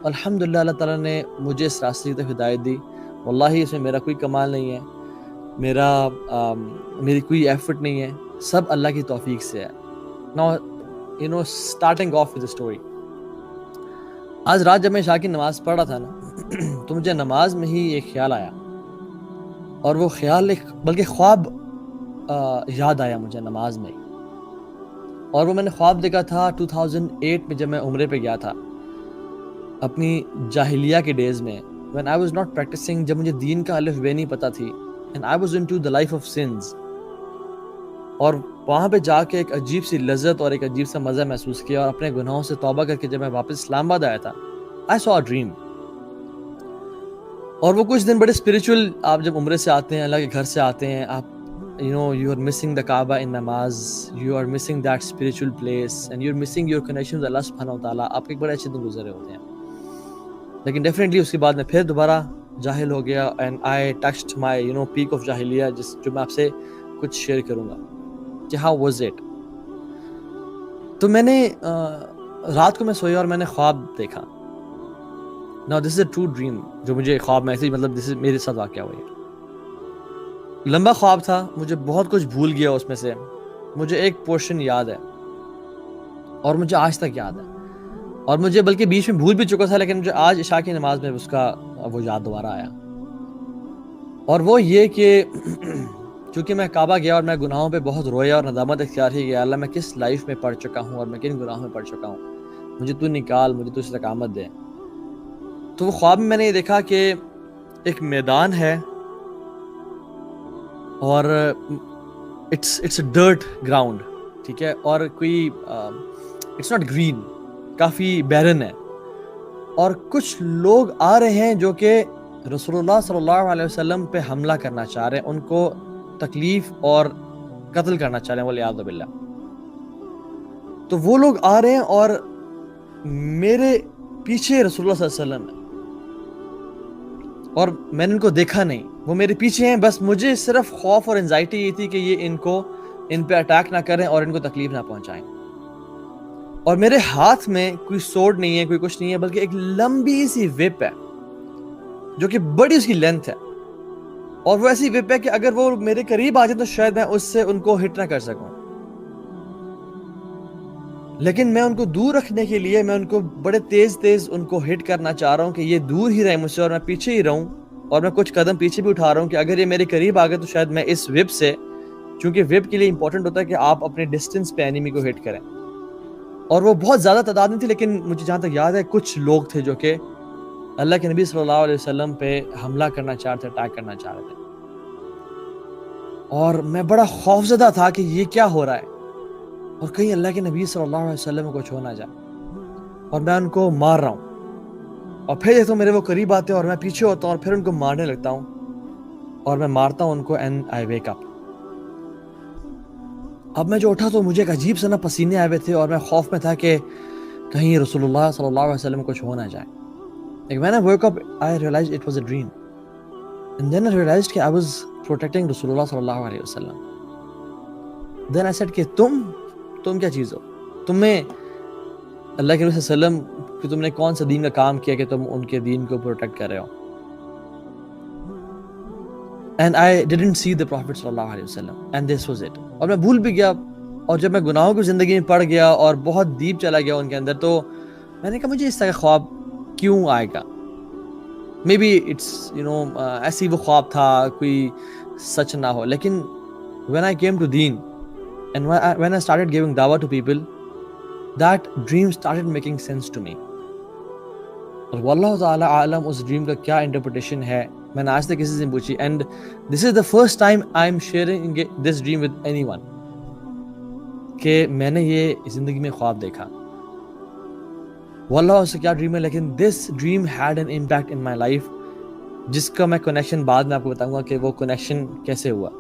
الحمدللہ اللہ تعالیٰ نے مجھے اس راستے کی طرف ہدایت دی. واللہ اس میں میرا کوئی کمال نہیں ہے, میری کوئی ایفرٹ نہیں ہے, سب اللہ کی توفیق سے ہے. Now starting off with the story. آج رات جب میں عشاء کی نماز پڑھ رہا تھا نا تو مجھے نماز میں ہی ایک خیال آیا, اور وہ خیال بلکہ خواب یاد آیا مجھے نماز میں. اور وہ میں نے خواب دیکھا تھا 2008 میں جب میں عمرے پہ گیا تھا اپنی جاہلیہ کے ڈیز میں, when I was not practicing, جب مجھے دین کا الف بے نہیں پتہ تھی, and I was into the life of sins. اور وہاں پہ جا کے ایک عجیب سی لذت اور ایک عجیب سا مزہ محسوس کیا, اور اپنے گناہوں سے توبہ کر کے جب میں واپس اسلام آباد آیا تھا I saw a dream. اور وہ کچھ دن بڑے اسپریچول, آپ جب عمرے سے آتے ہیں, اللہ کے گھر سے آتے ہیں, آپ you are missing the Kaaba in namaz, you are missing that spiritual place, and you're missing your connection with Allah subhanahu wa ta'ala. آپ کے ایک بڑے اچھے دن گزرے ہوتے ہیں, لیکن ڈیفینیٹلی اس کے بعد میں پھر دوبارہ جاہل ہو گیا, and I touched my peak of جاہلیہ, جو میں آپ سے کچھ شیئر کروں گا کہ how was it. تو میں نے رات کو میں سویا اور میں نے خواب دیکھا. Now this is a true dream, جو مجھے خواب میں ایسے this is میرے ساتھ واقعہ ہوا ہے. لمبا خواب تھا, مجھے بہت کچھ بھول گیا اس میں سے, مجھے ایک پورشن یاد ہے اور مجھے آج تک یاد ہے, اور مجھے بلکہ بیچ میں بھول بھی چکا تھا, لیکن مجھے آج عشاء کی نماز میں اس کا وہ یاد دوبارہ آیا. اور وہ یہ کہ چونکہ میں کعبہ گیا اور میں گناہوں پہ بہت رویا اور ندامت اختیار کی کہ اللہ میں کس لائف میں پڑ چکا ہوں اور میں کن گناہوں میں پڑ چکا ہوں, مجھے تو نکال, مجھے تو استقامت دے. تو وہ خواب میں نے یہ دیکھا کہ ایک میدان ہے اور اٹس اے ڈرٹ گراؤنڈ, ٹھیک ہے, اور کوئی اٹس ناٹ گرین, کافی بیرن ہے, اور کچھ لوگ آ رہے ہیں جو کہ رسول اللہ صلی اللہ علیہ وسلم پہ حملہ کرنا چاہ رہے ہیں, ان کو تکلیف اور قتل کرنا چاہ رہے ہیں والعیاذ باللہ. تو وہ لوگ آ رہے ہیں اور میرے پیچھے رسول اللہ صلی اللہ علیہ وسلم ہے, اور میں نے ان کو دیکھا نہیں, وہ میرے پیچھے ہیں, بس مجھے صرف خوف اور انزائٹی یہ تھی کہ یہ ان پہ اٹیک نہ کریں اور ان کو تکلیف نہ پہنچائیں. اور میرے ہاتھ میں کوئی سورڈ نہیں ہے, کوئی کچھ نہیں ہے, بلکہ ایک لمبی سی وپ ہے جو کہ بڑی اس کی لینتھ ہے, اور وہ ایسی وپ ہے کہ اگر وہ میرے قریب آ جائے تو شاید میں اس سے ان کو ہٹ نہ کر سکوں, لیکن میں ان کو دور رکھنے کے لیے میں ان کو بڑے تیز ان کو ہٹ کرنا چاہ رہا ہوں کہ یہ دور ہی رہے مجھ سے اور میں پیچھے ہی رہوں, اور میں کچھ قدم پیچھے بھی اٹھا رہا ہوں کہ اگر یہ میرے قریب آ گئے تو شاید میں اس وپ سے, چونکہ وپ کے لیے امپورٹنٹ ہوتا ہے کہ آپ اپنے ڈسٹنس پہ اینیمی کو ہٹ کریں. اور وہ بہت زیادہ تعداد نہیں تھی, لیکن مجھے جہاں تک یاد ہے کچھ لوگ تھے جو کہ اللہ کے نبی صلی اللہ علیہ وسلم پہ حملہ کرنا چاہ رہے تھے, اٹیک کرنا چاہ رہے تھے. اور میں بڑا خوفزدہ تھا کہ یہ کیا ہو رہا ہے, اور کہیں اللہ کے نبی صلی اللہ علیہ وسلم کو چھو نہ جائے, اور میں ان کو مار رہا ہوں, اور پھر دیکھتا ہوں میرے وہ قریب آتے ہیں اور میں پیچھے ہوتا ہوں اور پھر ان کو مارنے لگتا ہوں, اور میں مارتا ہوں ان کو, اینڈ آئی ویک اپ. اب میں جو اٹھا تو مجھے ایک عجیب سا نا پسینے آئے ہوئے تھے, اور میں خوف میں تھا کہ کہیں رسول اللہ صلی اللہ علیہ وسلم کو چھو نہ جائے. Like when I woke up, I realized it was a dream, and then I realized کہ I was protecting رسول اللہ صلی اللہ علیہ وسلم. Then I said کہ تم کیا چیز ہو, تمہیں اللہ کے نبی صلی اللہ علیہ وسلم کہ تم نے کون سا دین کا کام کیا کہ تم ان کے دین کو پروٹیکٹ کر رہے ہو. And I didn't see the Prophet صلی اللہ علیہ وسلم, and this was it. اور میں بھول بھی گیا, اور جب میں گناہوں کی زندگی میں پڑ گیا اور بہت ڈیپ چلا گیا ان کے اندر, تو میں نے کہا مجھے اس طرح کا خواب کیوں آئے گا. مے بی اٹس ایسی وہ خواب تھا, کوئی سچ نہ ہو. لیکن when I came to deen and when I started giving dawah to people, that dream started making sense to me. اور واللہ تعالی عالم اس ڈریم کا کیا انٹرپریٹیشن ہے, میں نے آج تک کسی سے پوچھی, and this is the first time I am sharing this dream with any one, کہ میں نے یہ زندگی میں خواب دیکھا. واللہ اس سے کیا ڈریم ہے, لیکن this dream had an impact in my life, جس کا میں کنیکشن بعد میں آپ کو بتاؤں گا کہ وہ کنیکشن کیسے ہوا.